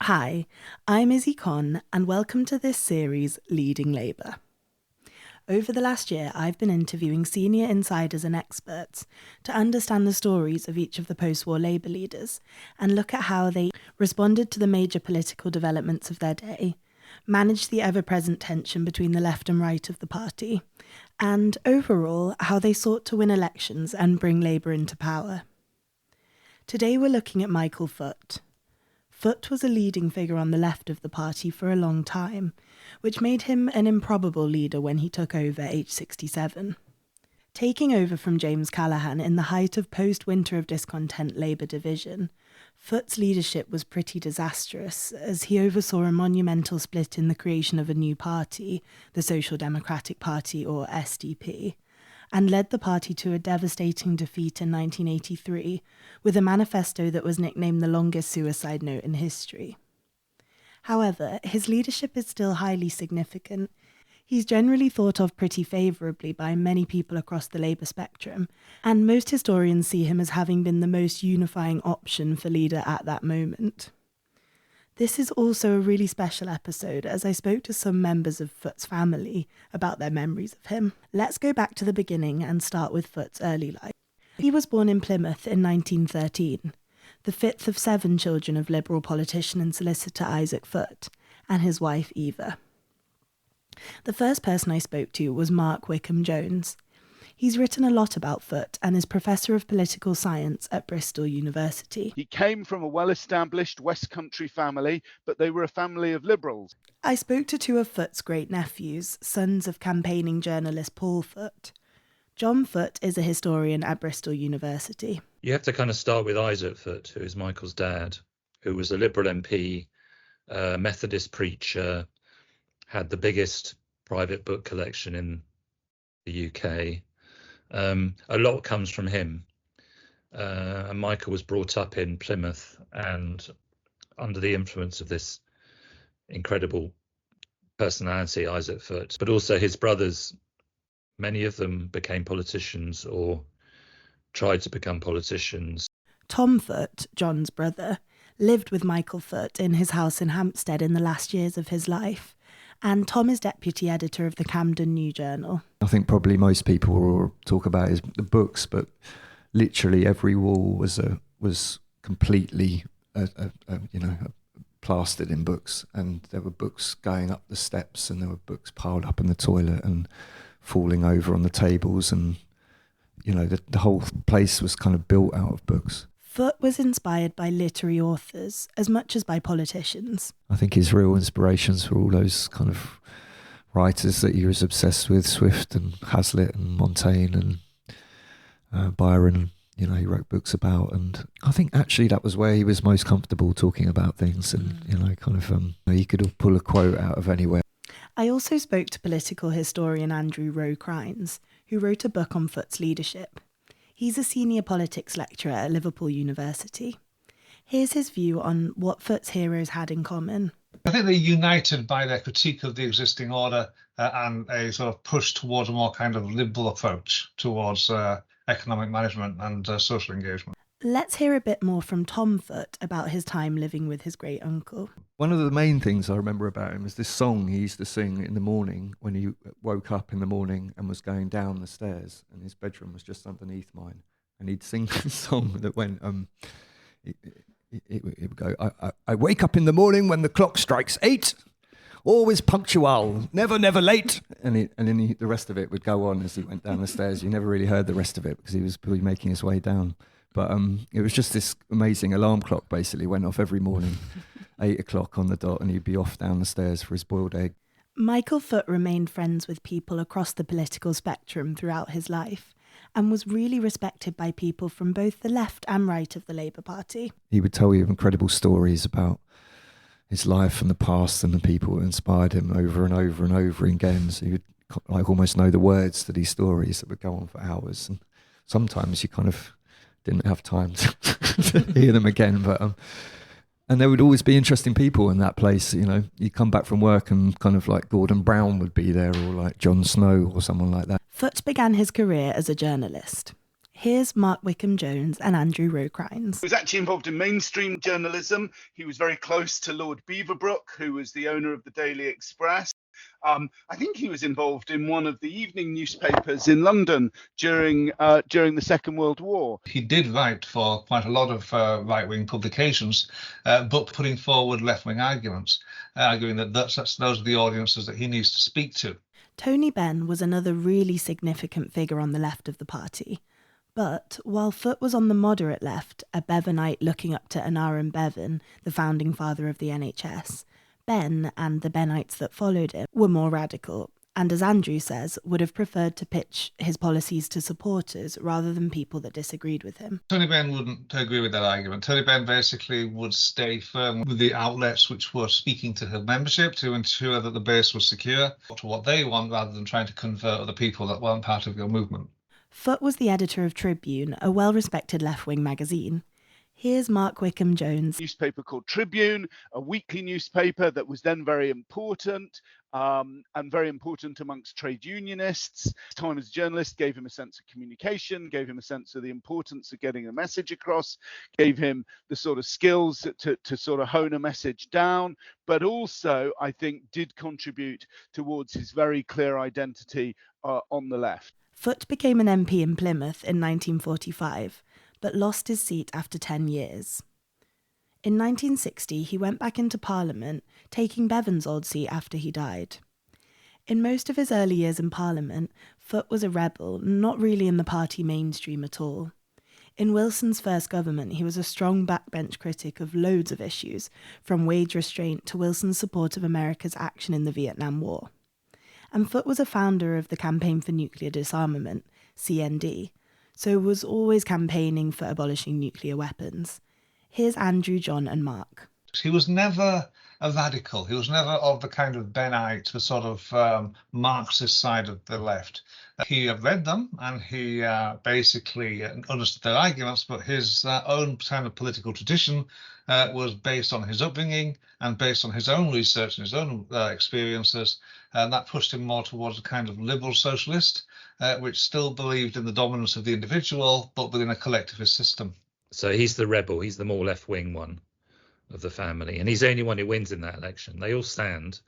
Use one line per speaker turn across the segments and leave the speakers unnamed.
Hi, I'm Izzy Conn and welcome to this series, Leading Labour. Over the last year, I've been interviewing senior insiders and experts to understand the stories of each of the post-war Labour leaders and look at how they responded to the major political developments of their day, managed the ever-present tension between the left and right of the party, and overall, how they sought to win elections and bring Labour into power. Today we're looking at Michael Foot. Foot was a leading figure on the left of the party for a long time, which made him an improbable leader when he took over aged 67. Taking over from James Callaghan in the height of post-Winter of Discontent Labour division, Foot's leadership was pretty disastrous as he oversaw a monumental split in the creation of a new party, the Social Democratic Party or SDP, and led the party to a devastating defeat in 1983 with a manifesto that was nicknamed the longest suicide note in history. However, his leadership is still highly significant. He's generally thought of pretty favourably by many people across the Labour spectrum, and most historians see him as having been the most unifying option for leader at that moment. This is also a really special episode as I spoke to some members of Foot's family about their memories of him. Let's go back to the beginning and start with Foot's early life. He was born in Plymouth in 1913, the fifth of 7 children of Liberal politician and solicitor Isaac Foot and his wife Eva. The first person I spoke to was Mark Wickham Jones. He's written a lot about Foot and is Professor of Political Science at Bristol University.
He came from a well-established West Country family, but they were a family of liberals.
I spoke to 2 of Foot's great-nephews, sons of campaigning journalist Paul Foot. John Foot is a historian at Bristol University.
You have to kind of start with Isaac Foot, who is Michael's dad, who was a Liberal MP, Methodist preacher, had the biggest private book collection in the UK. A lot comes from him. And Michael was brought up in Plymouth and under the influence of this incredible personality, Isaac Foot, but also his brothers. Many of them became politicians or tried to become politicians.
Tom Foot, John's brother, lived with Michael Foot in his house in Hampstead in the last years of his life, and Tom is deputy editor of the Camden New Journal.
I think probably most people will talk about the books, but literally every wall was completely plastered in books, and there were books going up the steps, and there were books piled up in the toilet and falling over on the tables, and the whole place was kind of built out of books.
Foot was inspired by literary authors as much as by politicians.
I think his real inspirations were all those kind of writers that he was obsessed with, Swift and Hazlitt and Montaigne and Byron. He wrote books about, and I think actually that was where he was most comfortable talking about things, and he could pull a quote out of anywhere.
I also spoke to political historian Andrew Roe Crines, who wrote a book on Foot's leadership. He's a senior politics lecturer at Liverpool University. Here's his view on what Foot's heroes had in common.
I think they're united by their critique of the existing order and a sort of push towards a more kind of liberal approach towards economic management and social engagement.
Let's hear a bit more from Tom Foot about his time living with his great-uncle.
One of the main things I remember about him is this song he used to sing in the morning when he woke up in the morning and was going down the stairs, and his bedroom was just underneath mine. And he'd sing this song that went, it would go, I wake up in the morning when the clock strikes 8, always punctual, never, never late. And then the rest of it would go on as he went down the stairs. You never really heard the rest of it because he was probably making his way down. But it was just this amazing alarm clock basically went off every morning, 8 o'clock on the dot, and he'd be off down the stairs for his boiled egg.
Michael Foot remained friends with people across the political spectrum throughout his life and was really respected by people from both the left and right of the Labour Party.
He would tell you incredible stories about his life and the past and the people who inspired him over and over and over again. So you would almost know the words to these stories that would go on for hours. And sometimes you kind of didn't have time to hear them again, but and there would always be interesting people in that place. You come back from work and kind of like Gordon Brown would be there, or like Jon Snow or someone like that.
Foot began his career as a journalist. Here's Mark Wickham Jones and Andrew Roe Crines.
He was actually involved in mainstream journalism. He was very close to Lord Beaverbrook, who was the owner of the Daily Express. I think he was involved in one of the evening newspapers in London during the Second World War.
He did write for quite a lot of right-wing publications, but putting forward left-wing arguments, arguing that those are the audiences that he needs to speak to.
Tony Benn was another really significant figure on the left of the party. But while Foote was on the moderate left, a Bevanite looking up to Aneurin Bevan, the founding father of the NHS, Benn and the Bennites that followed him were more radical, and as Andrew says, would have preferred to pitch his policies to supporters rather than people that disagreed with him.
Tony Benn wouldn't agree with that argument. Tony Benn basically would stay firm with the outlets which were speaking to his membership to ensure that the base was secure to what they want rather than trying to convert other people that weren't part of your movement.
Foote was the editor of Tribune, a well-respected left-wing magazine. Here's Mark Wickham Jones.
A newspaper called Tribune, a weekly newspaper that was then very important and very important amongst trade unionists. His time as a journalist gave him a sense of communication, gave him a sense of the importance of getting a message across, gave him the sort of skills to sort of hone a message down, but also, I think, did contribute towards his very clear identity on the left.
Foote became an MP in Plymouth in 1945, but lost his seat after 10 years. In 1960, he went back into Parliament, taking Bevan's old seat after he died. In most of his early years in Parliament, Foote was a rebel, not really in the party mainstream at all. In Wilson's first government, he was a strong backbench critic of loads of issues, from wage restraint to Wilson's support of America's action in the Vietnam War. And Foote was a founder of the Campaign for Nuclear Disarmament, CND, so was always campaigning for abolishing nuclear weapons. Here's Andrew, John and Mark.
He was never a radical. He was never of the kind of Bennite, the sort of Marxist side of the left. He read them and he basically understood their arguments, but his own kind of political tradition was based on his upbringing and based on his own research and his own experiences. And that pushed him more towards a kind of liberal socialist, which still believed in the dominance of the individual, but within a collectivist system.
So he's the rebel. He's the more left-wing one of the family. And he's the only one who wins in that election. They all stand,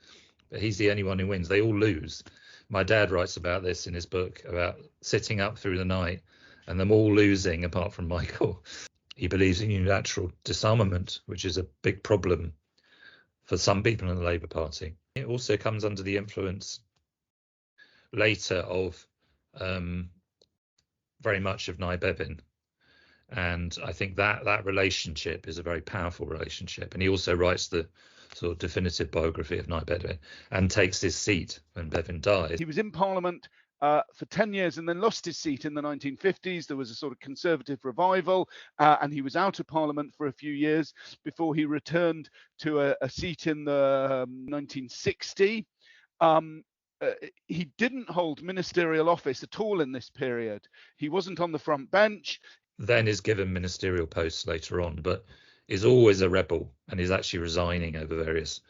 but he's the only one who wins. They all lose. My dad writes about this in his book, about sitting up through the night and them all losing apart from Michael. He believes in unilateral disarmament, which is a big problem for some people in the Labour Party. It also comes under the influence later of very much of Nye Bevan. And I think that relationship is a very powerful relationship. And he also writes the sort of definitive biography of Nye Bevan and takes his seat when Bevan dies.
He was in Parliament for 10 years and then lost his seat in the 1950s. There was a sort of conservative revival and he was out of Parliament for a few years before he returned to a seat in the 1960. He didn't hold ministerial office at all in this period. He wasn't on the front bench.
Then is given ministerial posts later on, but is always a rebel and is actually resigning over various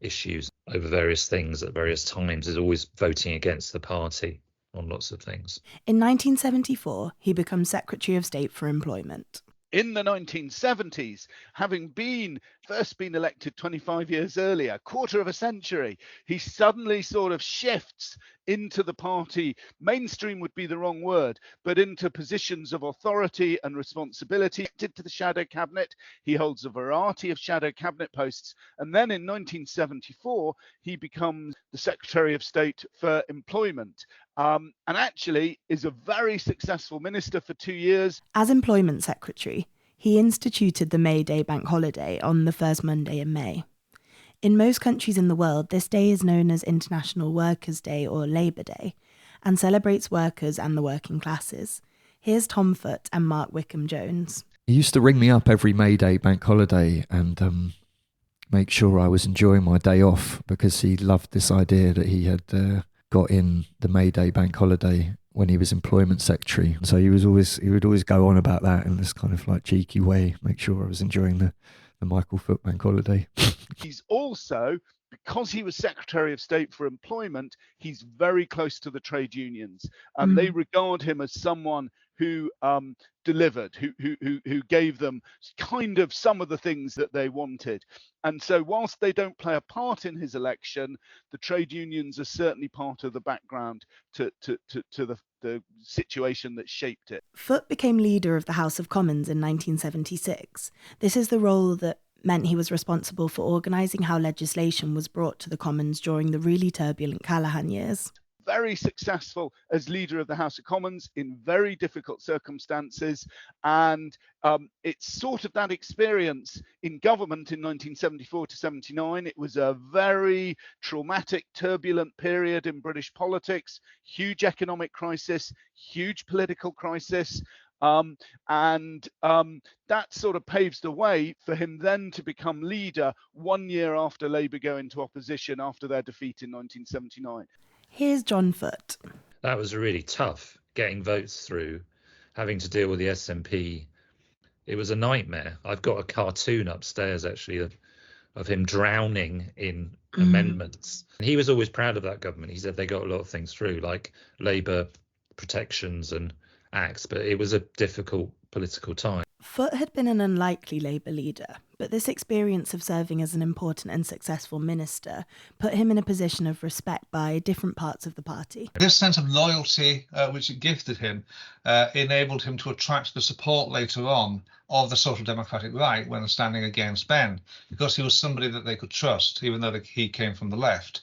issues, over various things at various times, is always voting against the party on lots of things.
In 1974, he becomes Secretary of State for Employment.
In the 1970s, having first been elected 25 years earlier, quarter of a century, he suddenly sort of shifts into the party. Mainstream would be the wrong word, but into positions of authority and responsibility. Elected to the shadow cabinet, he holds a variety of shadow cabinet posts. And then in 1974, he becomes the Secretary of State for Employment. And actually is a very successful minister for 2 years.
As Employment Secretary, he instituted the May Day bank holiday on the first Monday in May. In most countries in the world, this day is known as International Workers' Day or Labour Day, and celebrates workers and the working classes. Here's Tom Foote and Mark Wickham Jones.
He used to ring me up every May Day bank holiday and make sure I was enjoying my day off, because he loved this idea that he had got in the May Day bank holiday when he was employment secretary. So he would always go on about that in this kind of like cheeky way, make sure I was enjoying the Michael Foot bank holiday.
He's also because he was Secretary of State for Employment, he's very close to the trade unions, and they regard him as someone who delivered, who gave them kind of some of the things that they wanted. And so whilst they don't play a part in his election, the trade unions are certainly part of the background to the situation that shaped it.
Foot became leader of the House of Commons in 1976. This is the role that meant he was responsible for organising how legislation was brought to the Commons during the really turbulent Callaghan years.
Very successful as leader of the House of Commons in very difficult circumstances, and it's sort of that experience in government in 1974 to 79. It was a very traumatic, turbulent period in British politics, huge economic crisis, huge political crisis. And that sort of paves the way for him then to become leader 1 year after Labour go into opposition after their defeat in 1979.
Here's John Foot.
That was really tough, getting votes through, having to deal with the SNP. It was a nightmare. I've got a cartoon upstairs, actually, of him drowning in amendments. And he was always proud of that government. He said they got a lot of things through, like Labour protections and acts, but it was a difficult political time.
Foot had been an unlikely Labour leader, but this experience of serving as an important and successful minister put him in a position of respect by different parts of the party.
This sense of loyalty, which it gifted him, enabled him to attract the support later on of the social democratic right when standing against Benn, because he was somebody that they could trust, even though he came from the left.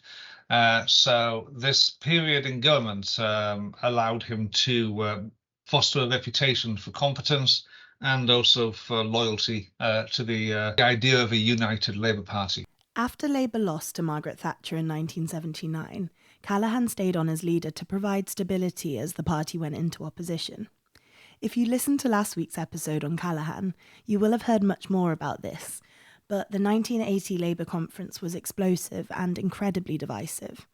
So this period in government allowed him to foster a reputation for competence and also for loyalty to the idea of a united Labour Party.
After Labour lost to Margaret Thatcher in 1979, Callaghan stayed on as leader to provide stability as the party went into opposition. If you listened to last week's episode on Callaghan, you will have heard much more about this, but the 1980 Labour conference was explosive and incredibly divisive.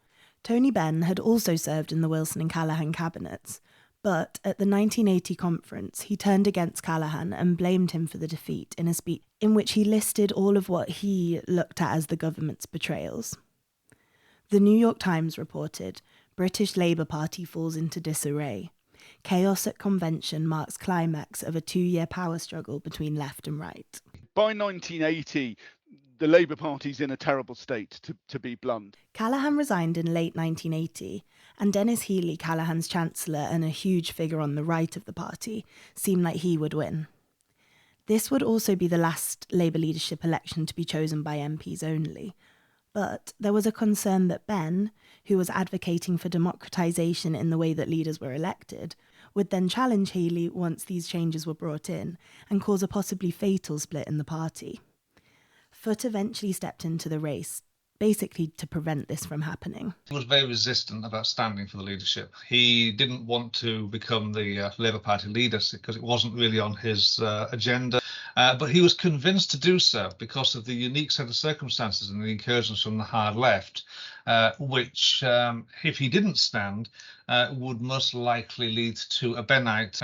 Tony Benn had also served in the Wilson and Callaghan cabinets, but at the 1980 conference, he turned against Callaghan and blamed him for the defeat in a speech in which he listed all of what he looked at as the government's betrayals. The New York Times reported, British Labour Party falls into disarray. Chaos at convention marks climax of a 2-year power struggle between left and right.
By 1980, the Labour Party's in a terrible state, to be blunt.
Callaghan resigned in late 1980, and Dennis Healey, Callaghan's chancellor and a huge figure on the right of the party, seemed like he would win. This would also be the last Labour leadership election to be chosen by MPs only. But there was a concern that Benn, who was advocating for democratisation in the way that leaders were elected, would then challenge Healey once these changes were brought in and cause a possibly fatal split in the party. Foot eventually stepped into the race, basically to prevent this from happening.
He was very resistant about standing for the leadership. He didn't want to become the Labour Party leader because it wasn't really on his agenda. But he was convinced to do so because of the unique set of circumstances and the incursions from the hard left, which, if he didn't stand, would most likely lead to a Bennite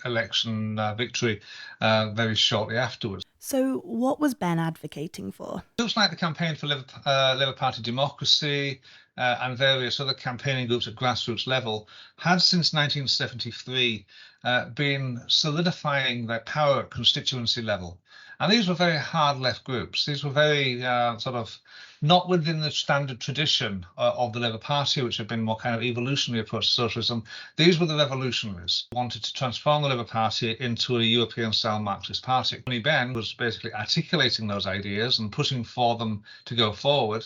election victory very shortly afterwards.
So what was Benn advocating for?
Groups like the Campaign for Labour Party Democracy and various other campaigning groups at grassroots level had since 1973 been solidifying their power at constituency level. And these were very hard left groups. These were very sort of not within the standard tradition of the Labour Party, which had been more kind of evolutionary approach to socialism. These were the revolutionaries who wanted to transform the Labour Party into a European-style Marxist party. Tony Benn was basically articulating those ideas and pushing for them to go forward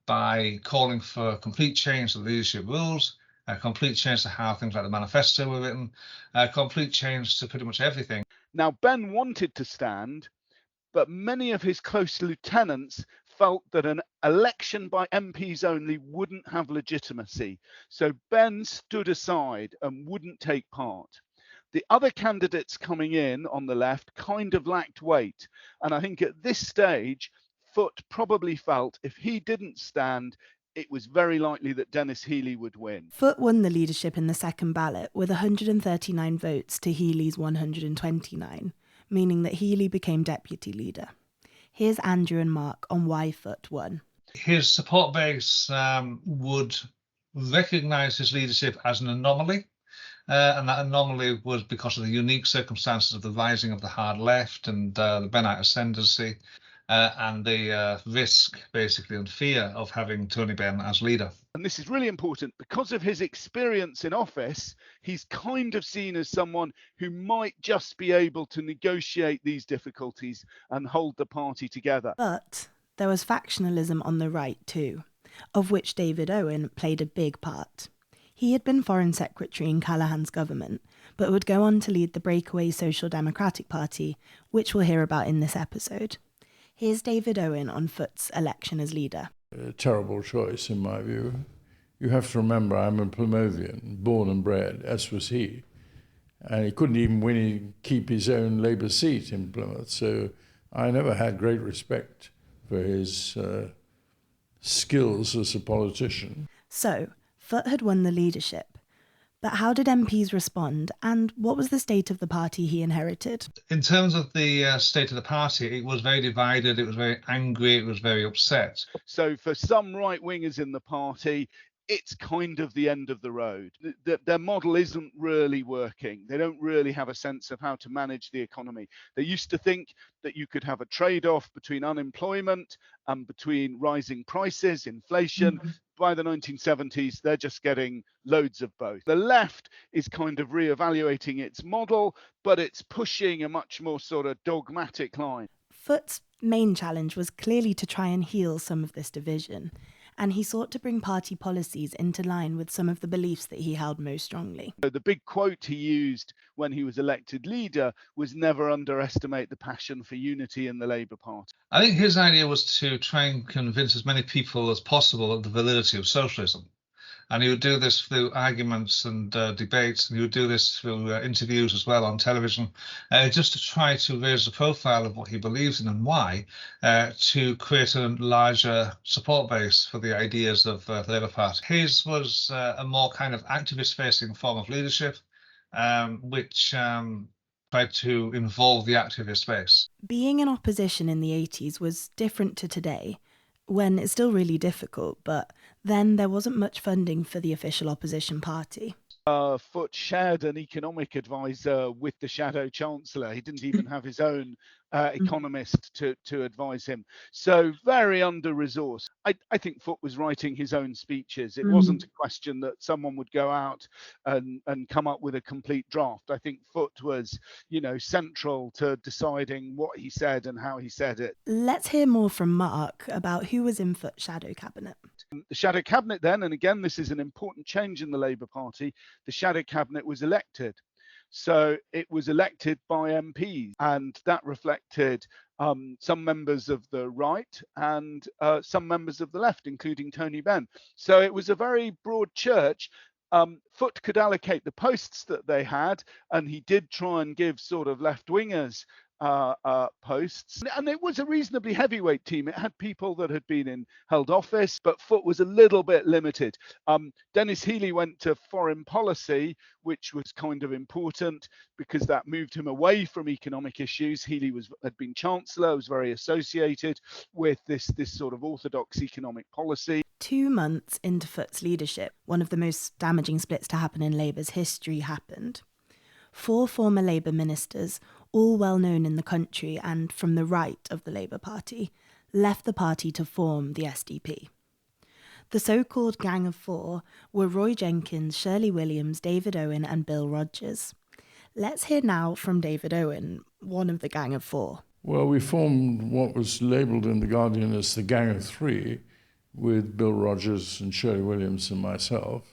by calling for a complete change to the leadership rules, a complete change to how things like the manifesto were written, a complete change to pretty much everything.
Now, Benn wanted to stand, but many of his close lieutenants felt that an election by MPs only wouldn't have legitimacy. So Benn stood aside and wouldn't take part. The other candidates coming in on the left kind of lacked weight. And I think at this stage, Foot probably felt if he didn't stand, it was very likely that Dennis Healey would win.
Foot won the leadership in the second ballot with 139 votes to Healey's 129, meaning that Healey became deputy leader. Here's Andrew and Mark on why Foot won.
His support base would recognise his leadership as an anomaly. And that anomaly was because of the unique circumstances of the rising of the hard left and the Bennite ascendancy, and the risk, basically, and fear of having Tony Benn as leader.
And this is really important because of his experience in office. He's kind of seen as someone who might just be able to negotiate these difficulties and hold the party together.
But there was factionalism on the right too, of which David Owen played a big part. He had been Foreign Secretary in Callaghan's government, but would go on to lead the breakaway Social Democratic Party, which we'll hear about in this episode. Here's David Owen on Foot's election as leader.
A terrible choice, in my view. You have to remember, I'm a Plymothian, born and bred, as was he. And he couldn't even keep his own Labour seat in Plymouth. So I never had great respect for his skills as a politician.
So, Foot had won the leadership. But how did MPs respond, and what was the state of the party he inherited?
In terms of the state of the party, it was very divided, it was very angry, it was very upset.
So for some right-wingers in the party, it's kind of the end of the road. Their model isn't really working. They don't really have a sense of how to manage the economy. They used to think that you could have a trade-off between unemployment and between rising prices, inflation. Mm-hmm. By the 1970s, they're just getting loads of both. The left is kind of reevaluating its model, but it's pushing a much more sort of dogmatic line.
Foot's main challenge was clearly to try and heal some of this division, and he sought to bring party policies into line with some of the beliefs that he held most strongly.
The big quote he used when he was elected leader was never underestimate the passion for unity in the Labour Party.
I think his idea was to try and convince as many people as possible of the validity of socialism. And he would do this through arguments and debates, and he would do this through interviews as well on television, just to try to raise the profile of what he believes in and why, to create a larger support base for the ideas of the Labour Party. His was a more kind of activist-facing form of leadership, which tried to involve the activist base.
Being in opposition in the 80s was different to today, when it's still really difficult, but then there wasn't much funding for the official opposition party.
Foot shared an economic advisor with the shadow chancellor. He didn't even have his own economist to advise him. So very under-resourced. I think Foot was writing his own speeches. It wasn't a question that someone would go out and come up with a complete draft. I think Foot was, central to deciding what he said and how he said it.
Let's hear more from Mark about who was in Foot's shadow cabinet.
The shadow cabinet then, and again, this is an important change in the Labour Party, the shadow cabinet was elected. So it was elected by MPs, and that reflected some members of the right and some members of the left, including Tony Benn. So it was a very broad church. Foot could allocate the posts that they had, and he did try and give sort of left-wingers posts, and it was a reasonably heavyweight team. It had people that had been in held office, but Foot was a little bit limited. Dennis Healey went to foreign policy, which was kind of important because that moved him away from economic issues. Healey had been chancellor, was very associated with this sort of orthodox economic policy.
2 months into Foot's leadership, one of the most damaging splits to happen in Labour's history happened. 4 former Labour ministers, all well known in the country and from the right of the Labour Party, left the party to form the SDP. The so-called Gang of Four were Roy Jenkins, Shirley Williams, David Owen and Bill Rogers. Let's hear now from David Owen, one of the Gang of Four.
Well, we formed what was labelled in The Guardian as the Gang of Three, with Bill Rogers and Shirley Williams and myself.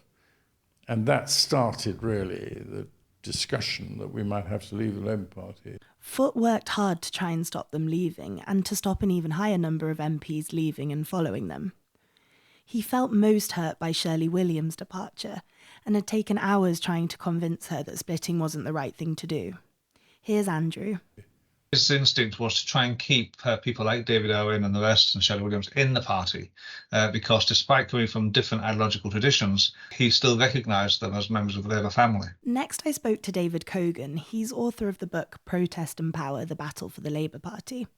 And that started, really, the discussion that we might have to leave the Labour Party.
Foot worked hard to try and stop them leaving and to stop an even higher number of MPs leaving and following them. He felt most hurt by Shirley Williams' departure and had taken hours trying to convince her that splitting wasn't the right thing to do. Here's Andrew.
His instinct was to try and keep people like David Owen and the rest and Shirley Williams in the party because despite coming from different ideological traditions, he still recognised them as members of the Labour family.
Next I spoke to David Kogan. He's author of the book Protest and Power, The Battle for the Labour Party.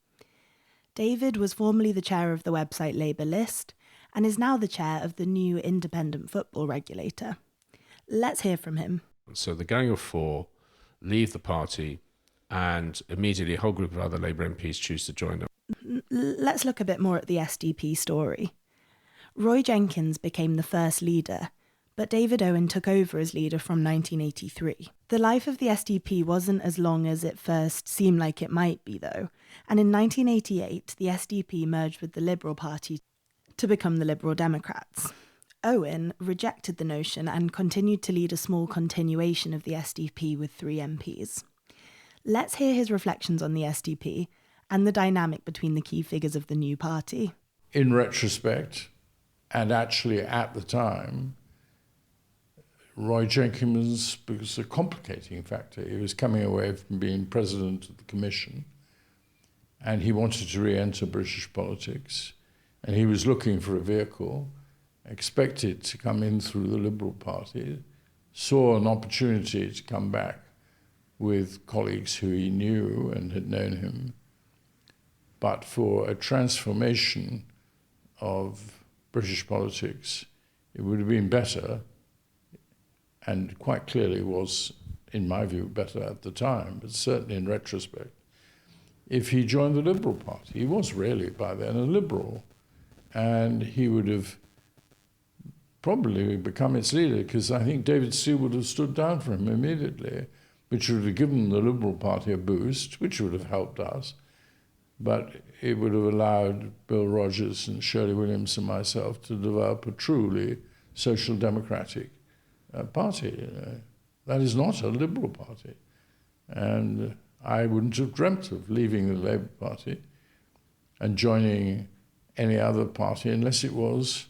David was formerly the chair of the website Labour List, and is now the chair of the new independent football regulator. Let's hear from him.
So the Gang of Four leave the party, and immediately a whole group of other Labour MPs choose to join them.
Let's look a bit more at the SDP story. Roy Jenkins became the first leader, but David Owen took over as leader from 1983. The life of the SDP wasn't as long as it first seemed like it might be, though, and in 1988 the SDP merged with the Liberal Party to become the Liberal Democrats. Owen rejected the notion and continued to lead a small continuation of the SDP with 3 MPs. Let's hear his reflections on the SDP and the dynamic between the key figures of the new party.
In retrospect, and actually at the time, Roy Jenkins was a complicating factor. He was coming away from being president of the Commission, and he wanted to re-enter British politics, and he was looking for a vehicle, expected to come in through the Liberal Party, saw an opportunity to come back with colleagues who he knew and had known him, but for a transformation of British politics, it would have been better, and quite clearly was, in my view, better at the time, but certainly in retrospect, if he joined the Liberal Party. He was really, by then, a Liberal, and he would have probably become its leader, because I think David Steele would have stood down for him immediately, which would have given the Liberal Party a boost, which would have helped us, but it would have allowed Bill Rogers and Shirley Williams and myself to develop a truly social democratic party. That is not a Liberal Party. And I wouldn't have dreamt of leaving the Labour Party and joining any other party unless it was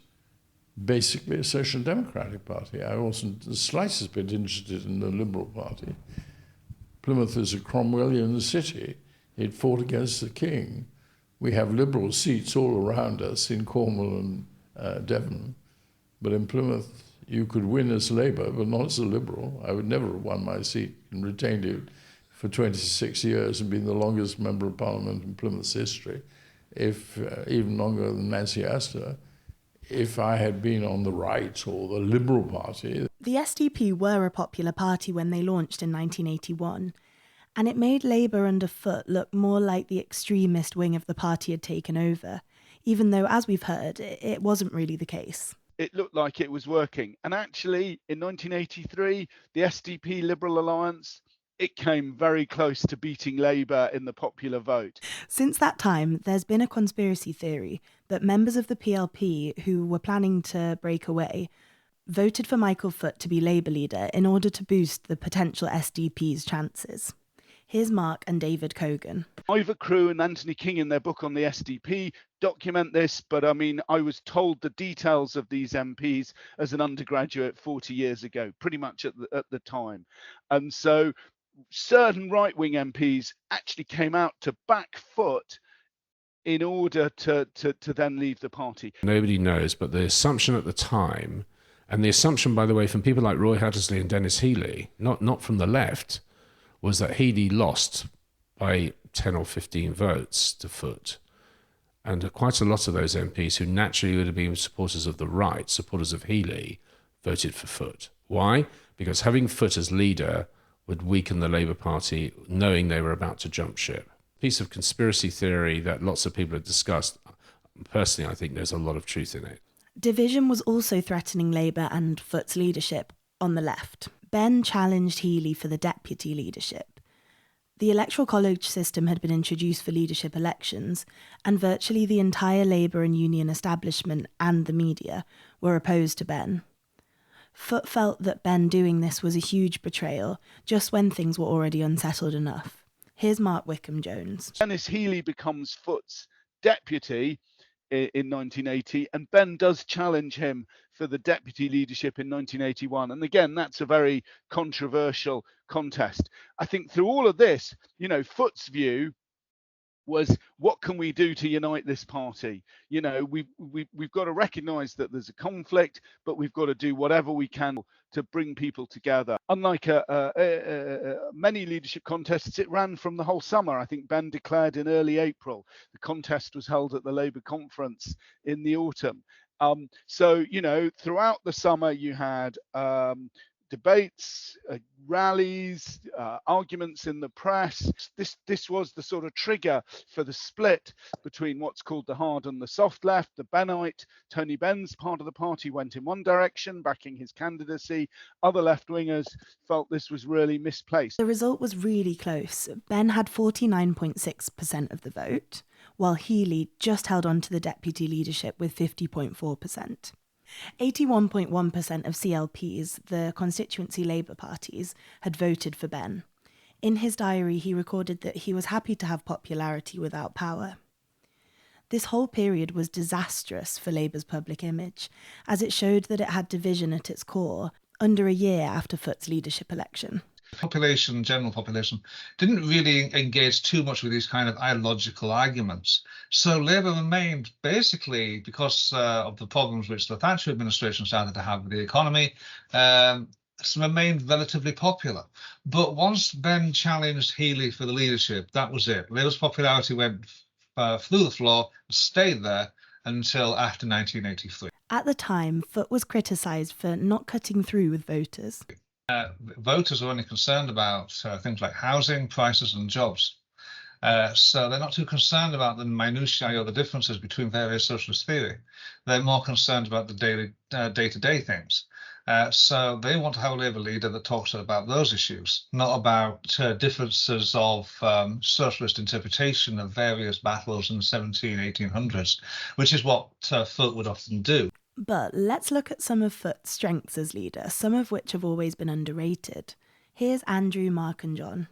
basically a social democratic party. I wasn't the slightest bit interested in the Liberal Party. Plymouth is a Cromwellian city. It fought against the king. We have Liberal seats all around us in Cornwall and Devon, but in Plymouth you could win as Labour, but not as a Liberal. I would never have won my seat and retained it for 26 years and been the longest Member of Parliament in Plymouth's history, if even longer than Nancy Astor, if I had been on the right or the Liberal Party.
The SDP were a popular party when they launched in 1981, and it made Labour under Foot look more like the extremist wing of the party had taken over, even though, as we've heard, it wasn't really the case.
It looked like it was working. And actually, in 1983, the SDP Liberal Alliance, it came very close to beating Labour in the popular vote.
Since that time, there's been a conspiracy theory that members of the PLP who were planning to break away voted for Michael Foot to be Labour leader in order to boost the potential SDP's chances. Here's Mark and David Kogan.
Ivor Crew and Anthony King, in their book on the SDP, document this, but I mean, I was told the details of these MPs as an undergraduate 40 years ago, pretty much at the time. And so certain right-wing MPs actually came out to back Foot in order to then leave the party.
Nobody knows, but the assumption at the time, and the assumption, by the way, from people like Roy Hattersley and Dennis Healey, not from the left, was that Healey lost by 10 or 15 votes to Foot. And quite a lot of those MPs who naturally would have been supporters of the right, supporters of Healey, voted for Foot. Why? Because having Foot as leader would weaken the Labour Party, knowing they were about to jump ship. Piece of conspiracy theory that lots of people have discussed. Personally, I think there's a lot of truth in it.
Division was also threatening Labour and Foot's leadership on the left. Benn challenged Healey for the deputy leadership. The electoral college system had been introduced for leadership elections, and virtually the entire Labour and union establishment and the media were opposed to Benn. Foot felt that Benn doing this was a huge betrayal, just when things were already unsettled enough. Here's Mark Wickham Jones.
Dennis Healey becomes Foot's deputy in 1980, and Benn does challenge him for the deputy leadership in 1981. And again, that's a very controversial contest. I think through all of this, Foot's view was, what can we do to unite this party? We've got to recognise that there's a conflict, but we've got to do whatever we can to bring people together. Unlike many leadership contests, it ran from the whole summer. I think Benn declared in early April. The contest was held at the Labour conference in the autumn. So, throughout the summer, you had debates, rallies, arguments in the press. This was the sort of trigger for the split between what's called the hard and the soft left. The Bennite, Tony Benn's part of the party, went in one direction, backing his candidacy. Other left-wingers felt this was really misplaced.
The result was really close. Benn had 49.6% of the vote, while Healey just held on to the deputy leadership with 50.4%. 81.1% of CLPs, the constituency Labour parties, had voted for Benn. In his diary, he recorded that he was happy to have popularity without power. This whole period was disastrous for Labour's public image, as it showed that it had division at its core, under a year after Foot's leadership election.
General population, didn't really engage too much with these kind of ideological arguments. So Labour remained, basically, because of the problems which the Thatcher administration started to have with the economy, remained relatively popular. But once Benn challenged Healey for the leadership, that was it. Labour's popularity went through the floor, stayed there until after 1983.
At the time, Foot was criticised for not cutting through with voters.
Voters are only concerned about things like housing, prices and jobs. So they're not too concerned about the minutiae or the differences between various socialist theory. They're more concerned about the daily, day-to-day things. So they want to have a Labour leader that talks about those issues, not about differences of socialist interpretation of various battles in the 1800s, which is what Foot would often do.
But let's look at some of Foot's strengths as leader, some of which have always been underrated. Here's Andrew, Mark and John.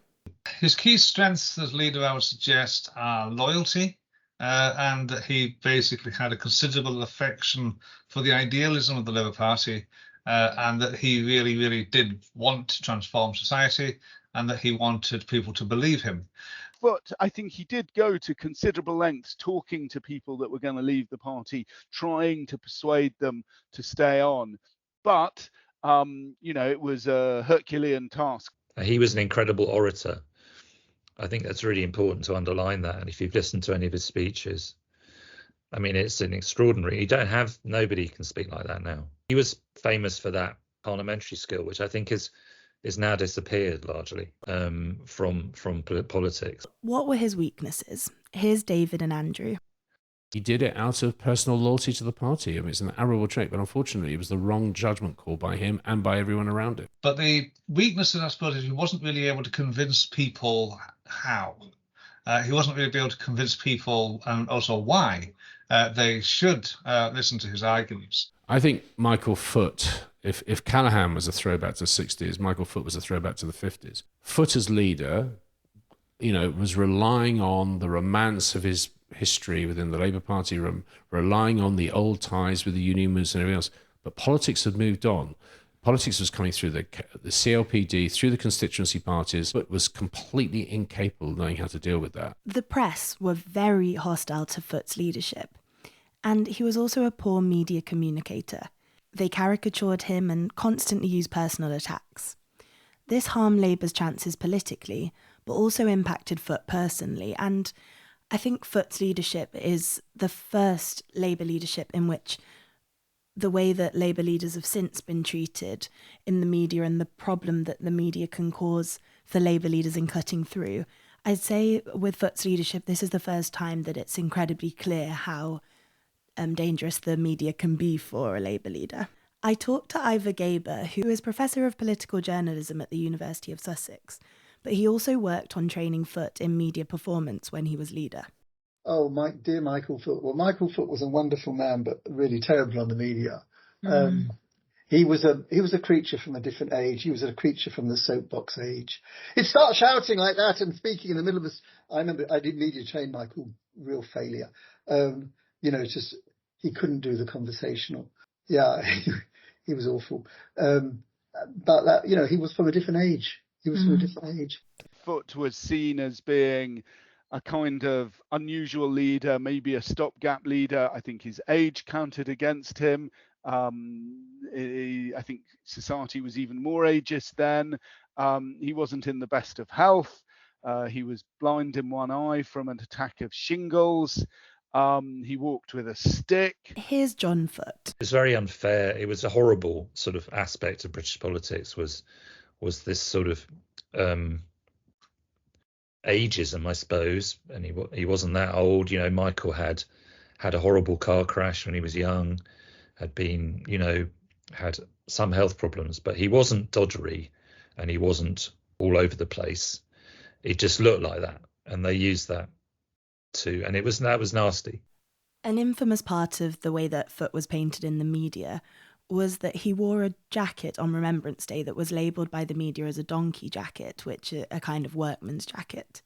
His key strengths as leader, I would suggest, are loyalty, and that he basically had a considerable affection for the idealism of the Labour Party, and that he really, really did want to transform society, and that he wanted people to believe him.
But I think he did go to considerable lengths talking to people that were going to leave the party, trying to persuade them to stay on. But, it was a Herculean task.
He was an incredible orator. I think that's really important to underline that. And if you've listened to any of his speeches, I mean, it's an extraordinary. Nobody can speak like that now. He was famous for that parliamentary skill, which I think is now disappeared largely from politics.
What were his weaknesses? Here's David and Andrew.
He did it out of personal loyalty to the party. I mean, it's an admirable trait, but unfortunately it was the wrong judgment call by him and by everyone around him.
But the weaknesses, I suppose, is he wasn't really able to convince people how. He wasn't really able to convince people, and also why, they should listen to his arguments.
I think Michael Foot, if Callaghan was a throwback to the 60s, Michael Foot was a throwback to the 50s. Foot as leader, was relying on the romance of his history within the Labour Party, relying on the old ties with the union movements and everything else. But politics had moved on. Politics was coming through the CLPD, through the constituency parties, but was completely incapable of knowing how to deal with that.
The press were very hostile to Foot's leadership. And he was also a poor media communicator. They caricatured him and constantly used personal attacks. This harmed Labour's chances politically, but also impacted Foot personally. And I think Foot's leadership is the first Labour leadership in which the way that Labour leaders have since been treated in the media and the problem that the media can cause for Labour leaders in cutting through. I'd say with Foot's leadership, this is the first time that it's incredibly clear how dangerous the media can be for a Labour leader. I talked to Ivor Gaber, who is Professor of Political Journalism at the University of Sussex, but he also worked on training Foot in media performance when he was leader.
Oh, dear Michael Foot. Well, Michael Foot was a wonderful man, but really terrible on the media. He was a creature from a different age. He was a creature from the soapbox age. He'd start shouting like that and speaking in the middle of us. I remember I did media train Michael, real failure. He couldn't do the conversational. Yeah, he was awful. But he was from a different age.
Foot was seen as being a kind of unusual leader, maybe a stopgap leader. I think his age counted against him. I think society was even more ageist then. He wasn't in the best of health. He was blind in one eye from an attack of shingles. He walked with a stick.
Here's John Foot.
It's very unfair. It was a horrible sort of aspect of British politics was this sort of ageism, I suppose. And he wasn't that old. You know, Michael had a horrible car crash when he was young, had been, you know, had some health problems, but he wasn't doddery and he wasn't all over the place. He just looked like that, and they used that too, and that was nasty.
An infamous part of the way that Foot was painted in the media was that he wore a jacket on Remembrance Day that was labelled by the media as a donkey jacket, which is a kind of workman's jacket.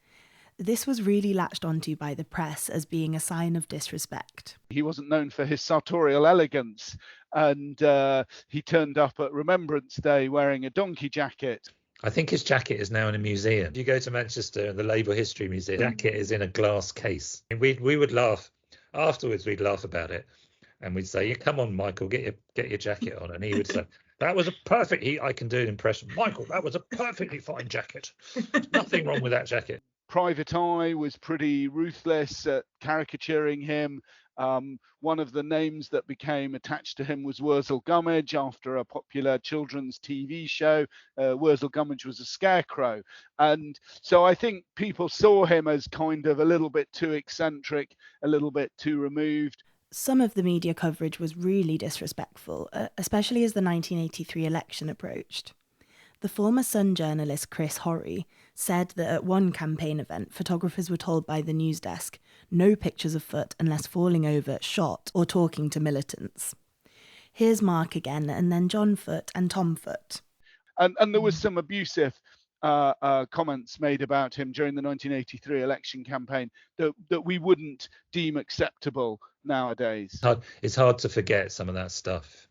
This was really latched onto by the press as being a sign of disrespect.
He wasn't known for his sartorial elegance, and he turned up at Remembrance Day wearing a donkey jacket.
I think his jacket is now in a museum. If you go to Manchester, the Labour History Museum, the jacket is in a glass case. And we would laugh. Afterwards, we'd laugh about it. And we'd say, come on, Michael, get your jacket on. And he would say, that was a perfect, I can do an impression. Michael, that was a perfectly fine jacket. There's nothing wrong with that jacket.
Private Eye was pretty ruthless at caricaturing him. One of the names that became attached to him was Wurzel Gummidge after a popular children's TV show. Wurzel Gummidge was a scarecrow. And so I think people saw him as kind of a little bit too eccentric, a little bit too removed.
Some of the media coverage was really disrespectful, especially as the 1983 election approached. The former Sun journalist Chris Horry said that at one campaign event, photographers were told by the news desk no pictures of Foot unless falling over, shot or talking to militants. Here's Mark again, and then John Foot and Tom Foot.
And there was some abusive comments made about him during the 1983 election campaign that we wouldn't deem acceptable nowadays.
It's hard to forget some of that stuff.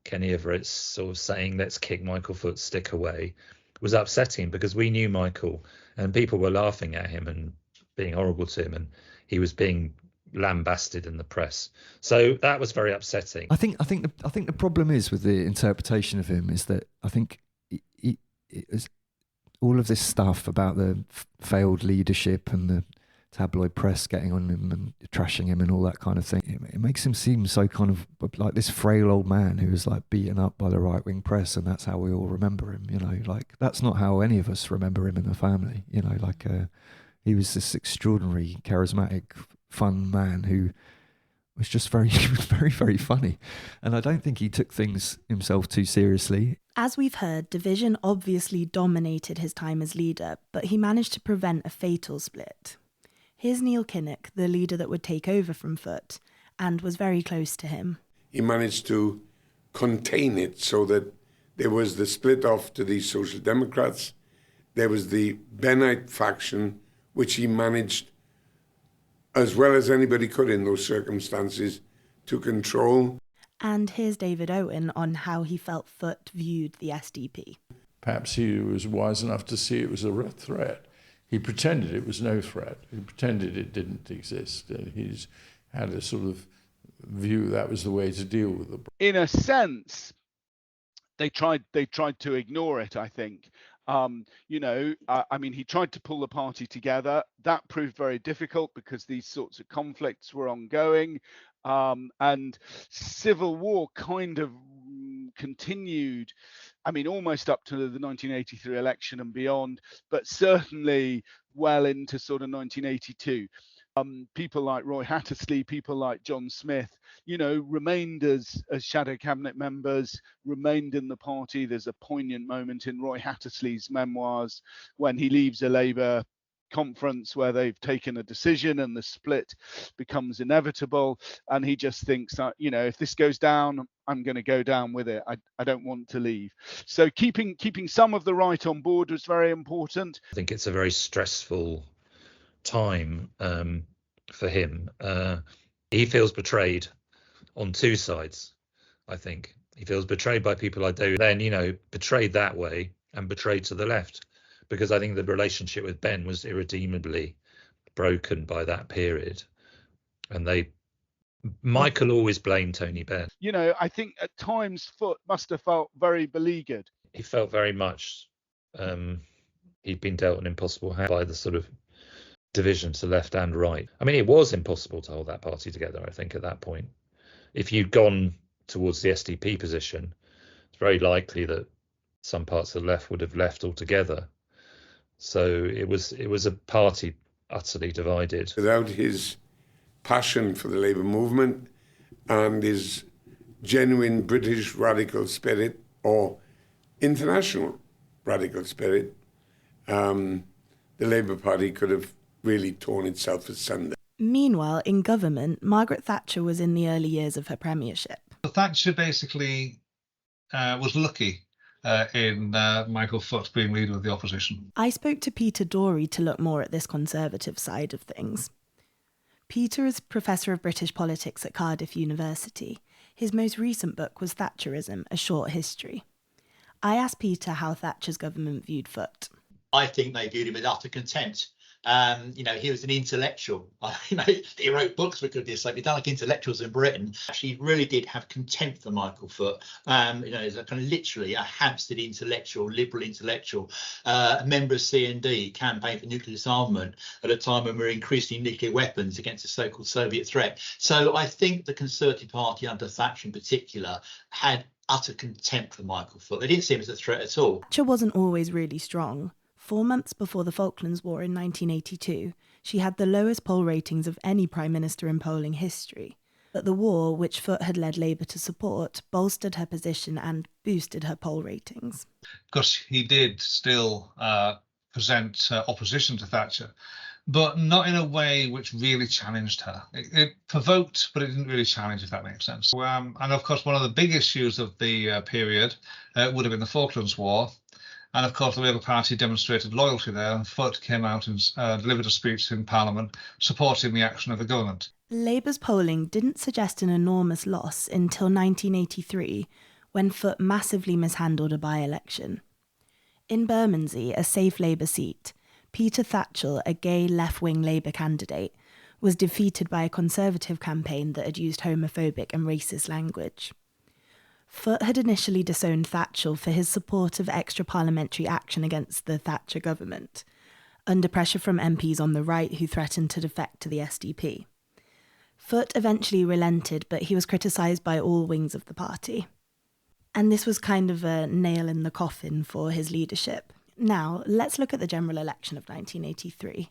Kenny Everett's sort of saying, let's kick Michael Foot's stick away, was upsetting because we knew Michael and people were laughing at him and being horrible to him, and he was being lambasted in the press. So that was very upsetting.
I think the problem is with the interpretation of him is that I think it was all of this stuff about the failed leadership and the tabloid press getting on him and trashing him and all that kind of thing. It makes him seem so kind of like this frail old man who was like beaten up by the right-wing press, and that's how we all remember him, you know, like that's not how any of us remember him in the family, you know, like he was this extraordinary, charismatic, fun man who was just very, very funny. And I don't think he took things himself too seriously.
As we've heard, division obviously dominated his time as leader, but he managed to prevent a fatal split. Here's Neil Kinnock, the leader that would take over from Foot, and was very close to him.
He managed to contain it so that there was the split off to the Social Democrats. There was the Bennite faction, which he managed, as well as anybody could in those circumstances, to control.
And here's David Owen on how he felt Foot viewed the SDP.
Perhaps he was wise enough to see it was a threat. He pretended it was no threat. He pretended it didn't exist. He's had a sort of view that was the way to deal with the.
In a sense, they tried to ignore it, I think. You know, I mean, he tried to pull the party together. That proved very difficult because these sorts of conflicts were ongoing, and civil war kind of continued. I mean, almost up to the 1983 election and beyond, but certainly well into sort of 1982. People like Roy Hattersley, people like John Smith, you know, remained as shadow cabinet members, remained in the party. There's a poignant moment in Roy Hattersley's memoirs when he leaves a Labour conference where they've taken a decision and the split becomes inevitable, and he just thinks that, you know, if this goes down, I'm going to go down with it. I don't want to leave. So keeping some of the right on board was very important.
I think it's a very stressful time for him. He feels betrayed on two sides. I think he feels betrayed by people like David, then, you know, betrayed that way and betrayed to the left, because I think the relationship with Ben was irredeemably broken by that period. And Michael always blamed Tony Benn.
You know, I think at times Foot must have felt very beleaguered.
He felt very much he'd been dealt an impossible hand by the sort of division to left and right. I mean, it was impossible to hold that party together, I think, at that point. If you'd gone towards the SDP position, it's very likely that some parts of the left would have left altogether. So it was a party utterly divided.
Without his passion for the Labour movement and his genuine British radical spirit or international radical spirit, the Labour Party could have really torn itself asunder.
Meanwhile, in government, Margaret Thatcher was in the early years of her premiership.
Thatcher basically was lucky in Michael Foot being leader of the opposition.
I spoke to Peter Dorey to look more at this Conservative side of things. Peter is Professor of British Politics at Cardiff University. His most recent book was Thatcherism, A Short History. I asked Peter how Thatcher's government viewed Foot.
I think they viewed him with utter contempt. He was an intellectual. He wrote books, for goodness sake. He done like intellectuals in Britain. Actually, really did have contempt for Michael Foot. He's a kind of literally a Hampstead intellectual, liberal intellectual, a member of C&D, campaign for nuclear disarmament at a time when we were increasing nuclear weapons against the so-called Soviet threat. So I think the Conservative Party under Thatcher in particular had utter contempt for Michael Foot. They didn't see him as a threat at all.
Thatcher wasn't always really strong. 4 months before the Falklands War in 1982, she had the lowest poll ratings of any Prime Minister in polling history. But the war, which Foot had led Labour to support, bolstered her position and boosted her poll ratings.
Because he did still present opposition to Thatcher, but not in a way which really challenged her. It provoked, but it didn't really challenge, if that makes sense. And of course, one of the big issues of the period would have been the Falklands War. And of course, the Labour Party demonstrated loyalty there, and Foot came out and delivered a speech in Parliament supporting the action of the government.
Labour's polling didn't suggest an enormous loss until 1983, when Foot massively mishandled a by-election. In Bermondsey, a safe Labour seat, Peter Thatchell, a gay left-wing Labour candidate, was defeated by a Conservative campaign that had used homophobic and racist language. Foot had initially disowned Thatchell for his support of extra-parliamentary action against the Thatcher government, under pressure from MPs on the right who threatened to defect to the SDP. Foot eventually relented, but he was criticised by all wings of the party. And this was kind of a nail in the coffin for his leadership. Now, let's look at the general election of 1983.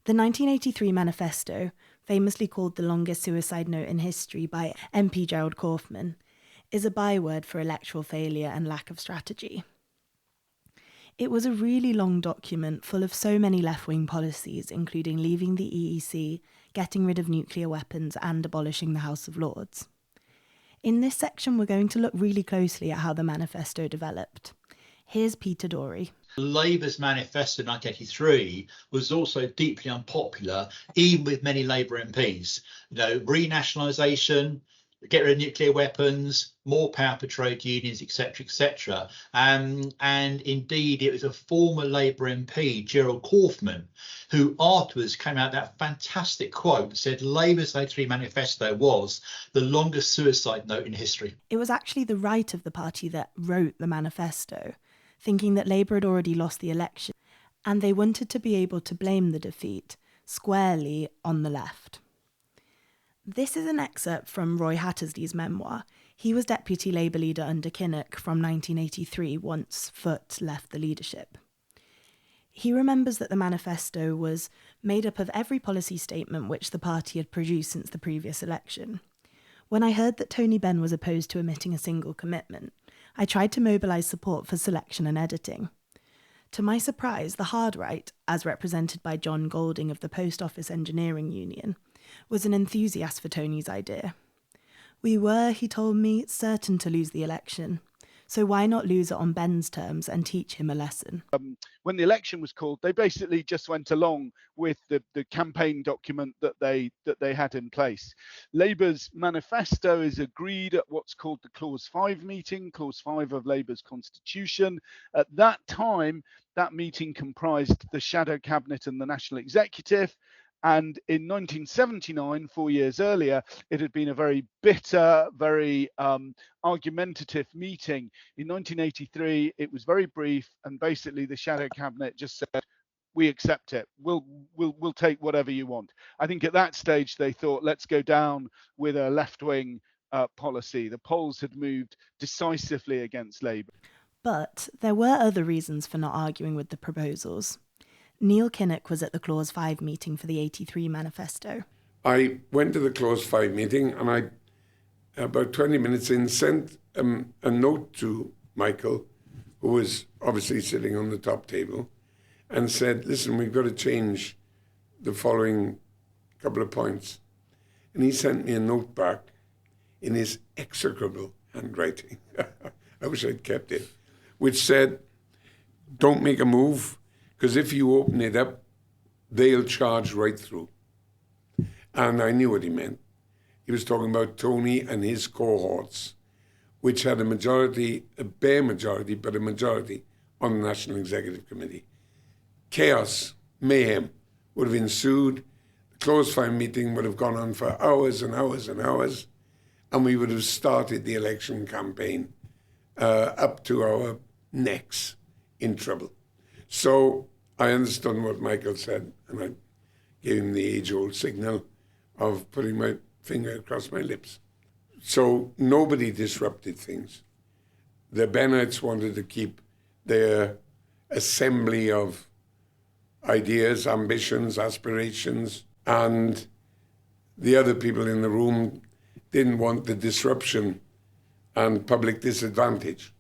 The 1983 manifesto, famously called the longest suicide note in history by MP Gerald Kaufman, is a byword for electoral failure and lack of strategy. It was a really long document full of so many left-wing policies, including leaving the EEC, getting rid of nuclear weapons, and abolishing the House of Lords. In this section, we're going to look really closely at how the manifesto developed. Here's Peter Dorey.
Labour's manifesto in 1983 was also deeply unpopular, even with many Labour MPs. Renationalisation, get rid of nuclear weapons, more power for trade unions, etc., etc. And indeed, it was a former Labour MP, Gerald Kaufman, who afterwards came out that fantastic quote that said Labour's 83 manifesto was the longest suicide note in history.
It was actually the right of the party that wrote the manifesto, thinking that Labour had already lost the election, and they wanted to be able to blame the defeat squarely on the left. This is an excerpt from Roy Hattersley's memoir. He was deputy Labour leader under Kinnock from 1983 once Foot left the leadership. He remembers that the manifesto was made up of every policy statement which the party had produced since the previous election. When I heard that Tony Benn was opposed to omitting a single commitment, I tried to mobilise support for selection and editing. To my surprise, the hard right, as represented by John Golding of the Post Office Engineering Union, was an enthusiast for Tony's idea. We were, he told me, certain to lose the election, so why not lose it on Benn's terms and teach him a lesson?
When the election was called, they basically just went along with the campaign document that they had in place. Labour's manifesto is agreed at what's called the Clause 5 meeting, Clause 5 of Labour's constitution. At that time, that meeting comprised the shadow cabinet and the national executive. And in 1979, 4 years earlier, it had been a very bitter, very argumentative meeting. In 1983, it was very brief, and basically the shadow cabinet just said, we accept it. We'll take whatever you want. I think at that stage they thought, let's go down with a left-wing policy. The polls had moved decisively against Labour.
But there were other reasons for not arguing with the proposals. Neil Kinnock was at the Clause 5 meeting for the 83 manifesto.
I went to the Clause 5 meeting, and I, about 20 minutes in, sent a note to Michael, who was obviously sitting on the top table, and said, listen, we've got to change the following couple of points. And he sent me a note back in his execrable handwriting. I wish I'd kept it, which said, don't make a move, because if you open it up, they'll charge right through. And I knew what he meant. He was talking about Tony and his cohorts, which had a majority, a bare majority, but a majority on the National Executive Committee. Chaos, mayhem would have ensued. The Clause 5 meeting would have gone on for hours and hours and hours, and we would have started the election campaign up to our necks in trouble. So I understood what Michael said, and I gave him the age-old signal of putting my finger across my lips. So nobody disrupted things. The Bennites wanted to keep their assembly of ideas, ambitions, aspirations, and the other people in the room didn't want the disruption and public disadvantage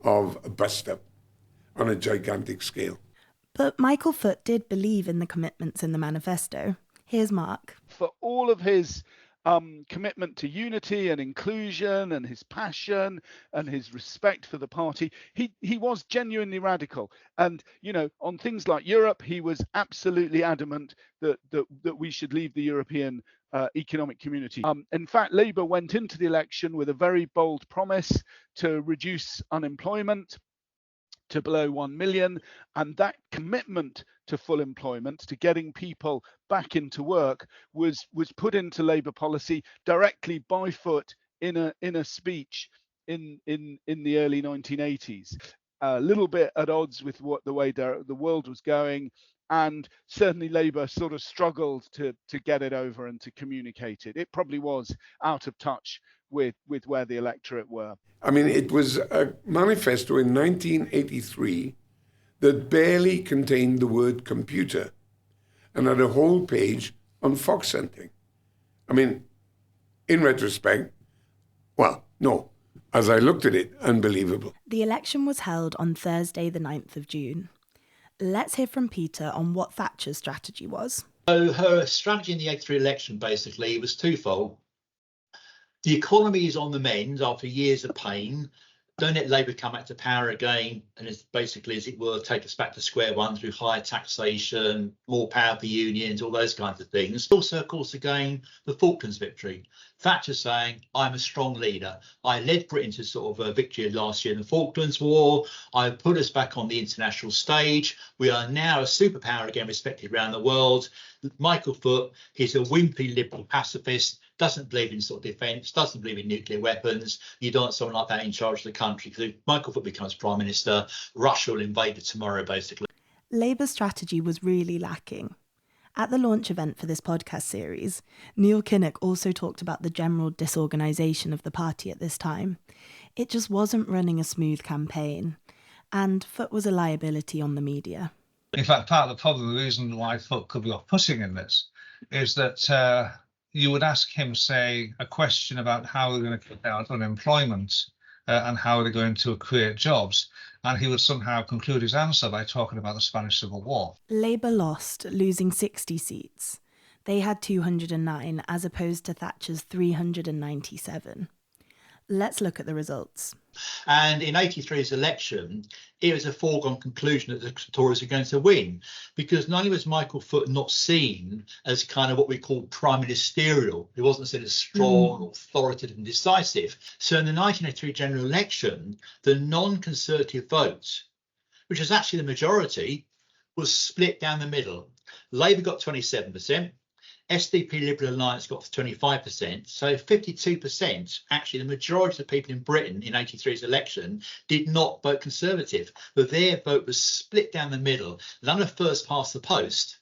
of a bust-up on a gigantic scale.
But Michael Foot did believe in the commitments in the manifesto. Here's Mark.
For all of his commitment to unity and inclusion and his passion and his respect for the party, he was genuinely radical. And, you know, on things like Europe, he was absolutely adamant that we should leave the European economic community. In fact, Labour went into the election with a very bold promise to reduce unemployment to below 1 million, and that commitment to full employment, to getting people back into work, was put into Labour policy directly by Foot in a speech in the early 1980s. A little bit at odds with the way the world was going, and certainly Labour sort of struggled to get it over and to communicate it. It probably was out of touch with where the electorate were.
I mean, it was a manifesto in 1983 that barely contained the word computer and had a whole page on fox hunting. I mean, in retrospect, well, no, as I looked at it, unbelievable.
The election was held on Thursday, the 9th of June. Let's hear from Peter on what Thatcher's strategy was.
So her strategy in the 83 election basically was twofold. The economy is on the mend after years of pain. Don't let Labour come back to power again and it's basically, as it were, take us back to square one through higher taxation, more power for unions, all those kinds of things. Also, of course, again, the Falklands victory. Thatcher saying, I'm a strong leader. I led Britain to sort of a victory last year in the Falklands War. I put us back on the international stage. We are now a superpower again, respected around the world. Michael Foot, he's a wimpy liberal pacifist, doesn't believe in sort of defence, doesn't believe in nuclear weapons. You don't want someone like that in charge of the country, because if Michael Foot becomes Prime Minister, Russia will invade it tomorrow, basically.
Labour's strategy was really lacking. At the launch event for this podcast series, Neil Kinnock also talked about the general disorganisation of the party at this time. It just wasn't running a smooth campaign, and Foot was a liability on the media.
In fact, part of the problem, the reason why Foot could be off-putting in this, is that you would ask him, say, a question about how they're going to cut out unemployment and how they're going to create jobs, and he would somehow conclude his answer by talking about the Spanish Civil War.
Labour lost, losing 60 seats. They had 209 as opposed to Thatcher's 397. Let's look at the results.
And in 83's election, it was a foregone conclusion that the Tories were going to win, because not only was Michael Foot not seen as kind of what we call prime ministerial, he wasn't seen as strong, authoritative and decisive. So in the 1983 general election, the non-Conservative vote, which was actually the majority, was split down the middle. Labour got 27%, SDP Liberal Alliance got 25%. So 52%, actually the majority of the people in Britain in 83's election did not vote Conservative, but their vote was split down the middle. None of first past the post.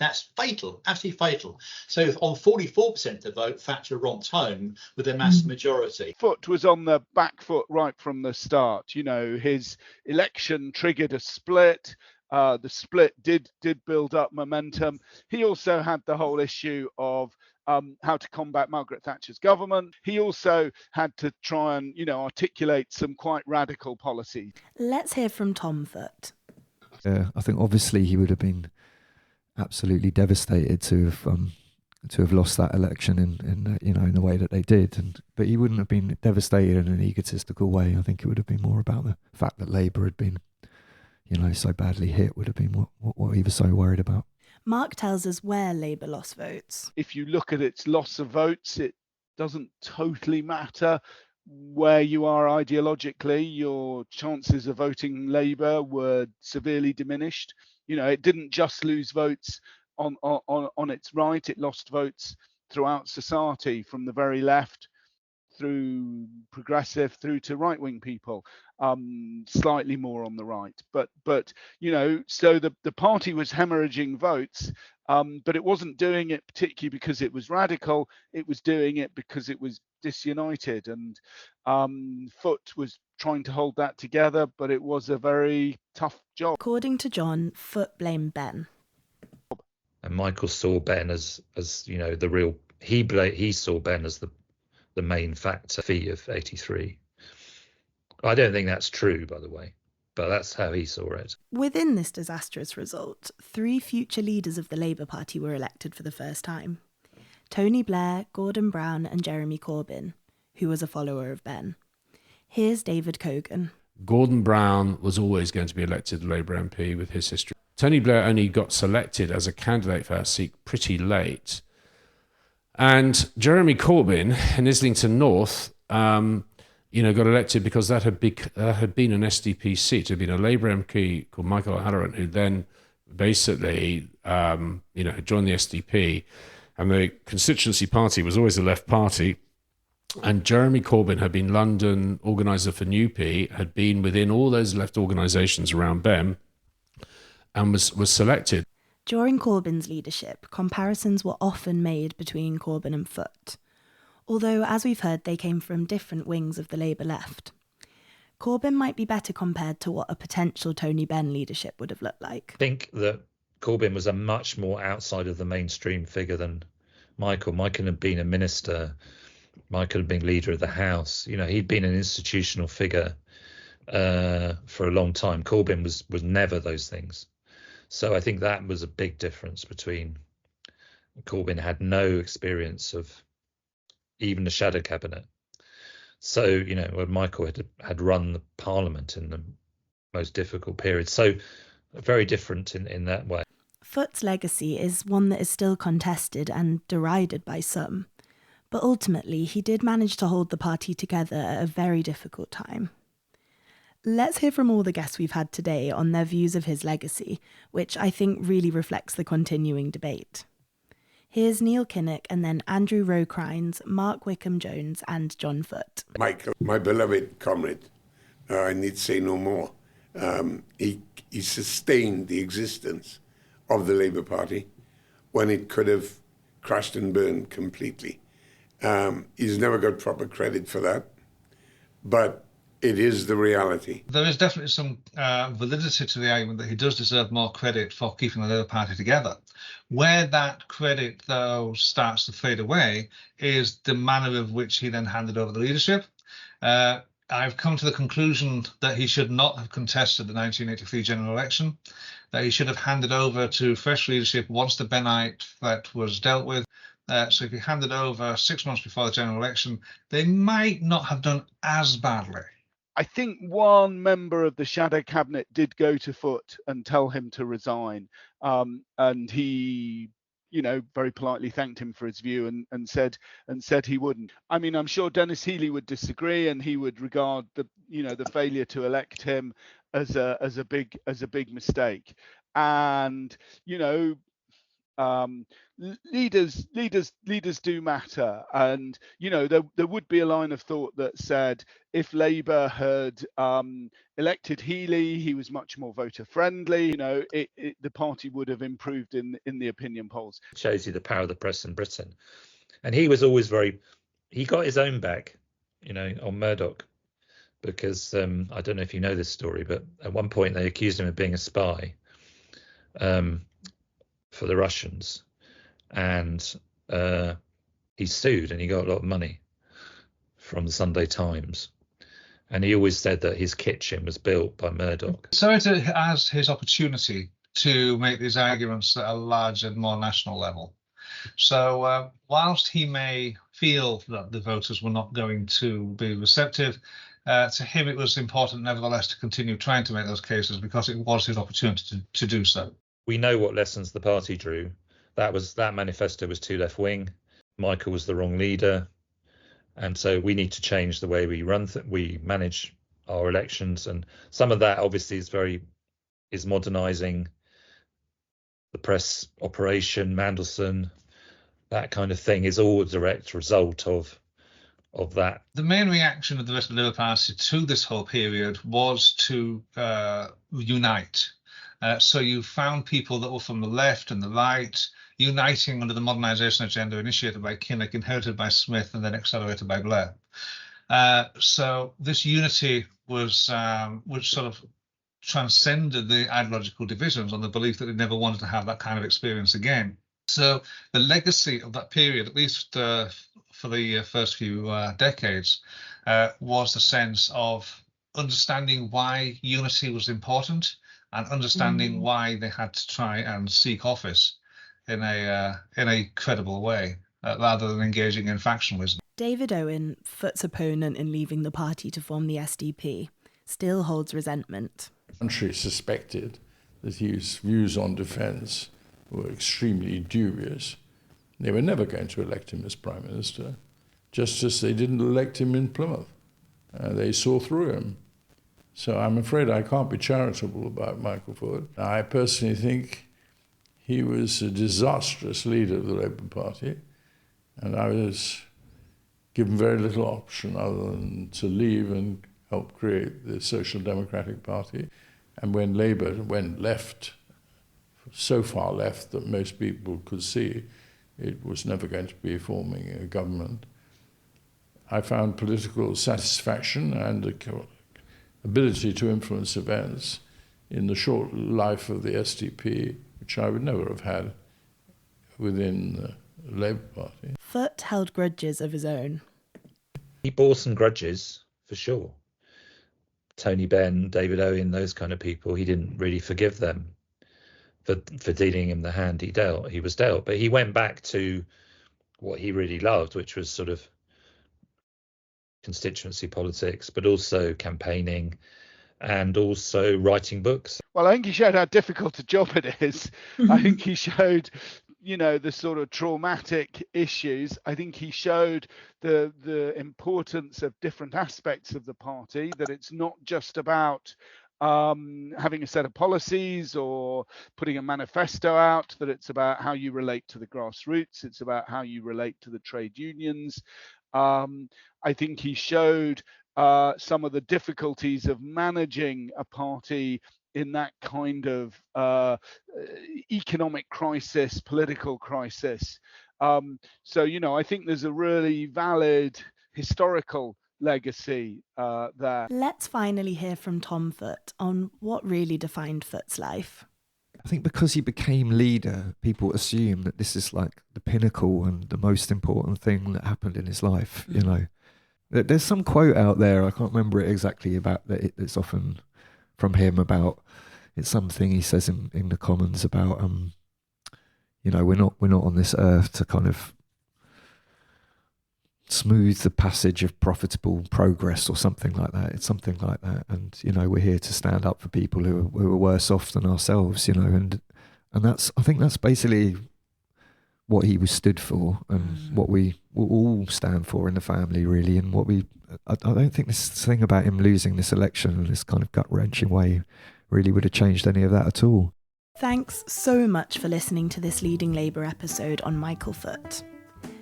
That's fatal, absolutely fatal. So on 44% of the vote, Thatcher romped home with a massive majority.
Foot was on the back foot right from the start. You know, his election triggered a split. The split did build up momentum. He also had the whole issue of how to combat Margaret Thatcher's government. He also had to try and, articulate some quite radical policies.
Let's hear from Tom Foot.
I think obviously he would have been absolutely devastated to have lost that election in the way that they did, but he wouldn't have been devastated in an egotistical way. I think it would have been more about the fact that Labour had been, so badly hit, would have been what he was so worried about.
Mark tells us where Labour lost votes.
If you look at its loss of votes, it doesn't totally matter where you are ideologically. Your chances of voting Labour were severely diminished. It didn't just lose votes on its right, it lost votes throughout society, from the very left through progressive through to right-wing people, slightly more on the right. But so the party was hemorrhaging votes, but it wasn't doing it particularly because it was radical, it was doing it because it was disunited, and Foot was trying to hold that together, but it was a very tough job.
According to John, Foot blamed Benn.
And Michael saw Benn as the real. He saw Benn as the main factor fee of 83. I don't think that's true, by the way, but that's how he saw it.
Within this disastrous result, 3 future leaders of the Labour Party were elected for the first time: Tony Blair, Gordon Brown and Jeremy Corbyn, who was a follower of Benn. Here's David Kogan.
Gordon Brown was always going to be elected Labour MP with his history. Tony Blair only got selected as a candidate for that seat pretty late. And Jeremy Corbyn in Islington North, got elected because that had been an SDP seat. It had been a Labour MP called Michael O'Halloran, who then basically, had joined the SDP. And the constituency party was always the left party. And Jeremy Corbyn had been London organiser for NUPE, had been within all those left organisations around Benn, and was selected.
During Corbyn's leadership, comparisons were often made between Corbyn and Foot, although, as we've heard, they came from different wings of the Labour left. Corbyn might be better compared to what a potential Tony Benn leadership would have looked like.
I think that Corbyn was a much more outside of the mainstream figure than Michael. Michael had been a minister. Michael had been leader of the House. He'd been an institutional figure for a long time. Corbyn was never those things. So I think that was a big difference between. Corbyn had no experience of even the shadow cabinet. So, when Michael had run the parliament in the most difficult period. So very different in that way.
Foot's legacy is one that is still contested and derided by some. But ultimately, he did manage to hold the party together at a very difficult time. Let's hear from all the guests we've had today on their views of his legacy, which I think really reflects the continuing debate. Here's Neil Kinnock and then Andrew Roe Crines, Mark Wickham Jones and John Foot.
Michael, my beloved comrade, I need say no more. He sustained the existence of the Labour Party when it could have crashed and burned completely. He's never got proper credit for that, but it is the reality.
There is definitely some validity to the argument that he does deserve more credit for keeping the Labour Party together. Where that credit, though, starts to fade away is the manner of which he then handed over the leadership. I've come to the conclusion that he should not have contested the 1983 general election, that he should have handed over to fresh leadership once the Bennite threat was dealt with. So if he handed over 6 months before the general election, they might not have done as badly.
I think one member of the shadow cabinet did go to Foot and tell him to resign. And he, very politely thanked him for his view and said he wouldn't. I mean, I'm sure Dennis Healey would disagree, and he would regard the failure to elect him as a big mistake. And leaders do matter. And there would be a line of thought that said if Labour had elected Healey, he was much more voter friendly, the party would have improved in the opinion polls.
It shows you the power of the press in Britain. And he was always he got his own back, on Murdoch, because I don't know if you know this story, but at one point they accused him of being a spy for the Russians, and he sued and he got a lot of money from the Sunday Times. And he always said that his kitchen was built by Murdoch.
So it has his opportunity to make these arguments at a larger, more national level. So whilst he may feel that the voters were not going to be receptive, to him it was important nevertheless to continue trying to make those cases because it was his opportunity to do so.
We know what lessons the party drew. That manifesto was too left wing. Michael was the wrong leader, and so we need to change the way we we manage our elections. And some of that obviously is modernising the press operation, Mandelson, that kind of thing is all a direct result of that.
The main reaction of the rest of the Labour Party to this whole period was to unite. So you found people that were from the left and the right uniting under the modernisation agenda initiated by Kinnock, inherited by Smith, and then accelerated by Blair. So this unity was sort of transcended the ideological divisions on the belief that they never wanted to have that kind of experience again. So the legacy of that period, at least for the first few decades, was the sense of understanding why unity was important and understanding why they had to try and seek office in a credible way, rather than engaging in factionalism.
David Owen, Foot's opponent in leaving the party to form the SDP, still holds resentment.
The country suspected that his views on defence were extremely dubious. They were never going to elect him as Prime Minister, just as they didn't elect him in Plymouth. They saw through him. So I'm afraid I can't be charitable about Michael Foot. I personally think he was a disastrous leader of the Labour Party, and I was given very little option other than to leave and help create the Social Democratic Party. And when Labour went left, so far left that most people could see it was never going to be forming a government, I found political satisfaction and ability to influence events in the short life of the SDP, which I would never have had within the Labour Party.
Foot held grudges of his own.
He bore some grudges, for sure. Tony Benn, David Owen, those kind of people, he didn't really forgive them for dealing him the hand he was dealt. But he went back to what he really loved, which was sort of constituency politics, but also campaigning and also writing books.
Well, I think he showed how difficult a job it is. I think he showed, the sort of traumatic issues. I think he showed the importance of different aspects of the party, that it's not just about having a set of policies or putting a manifesto out, that it's about how you relate to the grassroots, it's about how you relate to the trade unions. I think he showed some of the difficulties of managing a party in that kind of economic crisis, political crisis. So, I think there's a really valid historical legacy there.
Let's finally hear from Tom Foot on what really defined Foot's life.
I think because he became leader, people assume that this is like the pinnacle and the most important thing that happened in his life, There's some quote out there, I can't remember it exactly, about that. It's often from him about, it's something he says in the Commons about, we're not on this earth to kind of smooth the passage of profitable progress or something like that. It's something like that. And, we're here to stand up for people who are worse off than ourselves, and I think that's basically what he was stood for and what we will all stand for in the family, really. And I don't think this thing about him losing this election in this kind of gut-wrenching way really would have changed any of that at all.
Thanks so much for listening to this Leading Labour episode on Michael Foot.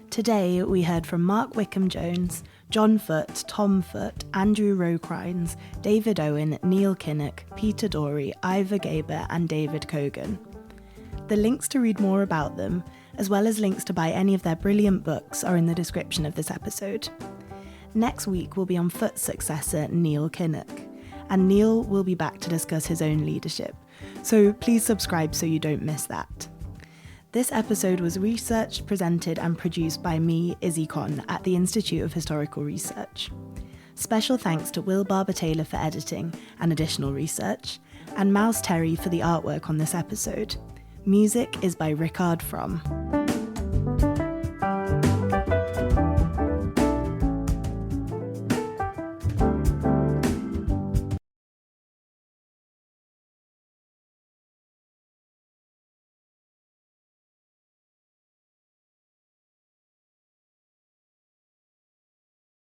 Today we heard from Mark Wickham Jones, John Foot, Tom Foot, Andrew Roe Crines, David Owen, Neil Kinnock, Peter Dorey, Ivor Gaber and David Kogan. The links to read more about them, as well as links to buy any of their brilliant books, are in the description of this episode. Next week we'll be on Foot's successor, Neil Kinnock, and Neil will be back to discuss his own leadership, so please subscribe so you don't miss that. This episode was researched, presented and produced by me, Izzy Conn, at the Institute of Historical Research. Special thanks to Will Barber-Taylor for editing and additional research, and Mouse Terry for the artwork on this episode. Music is by Rickard Fromm.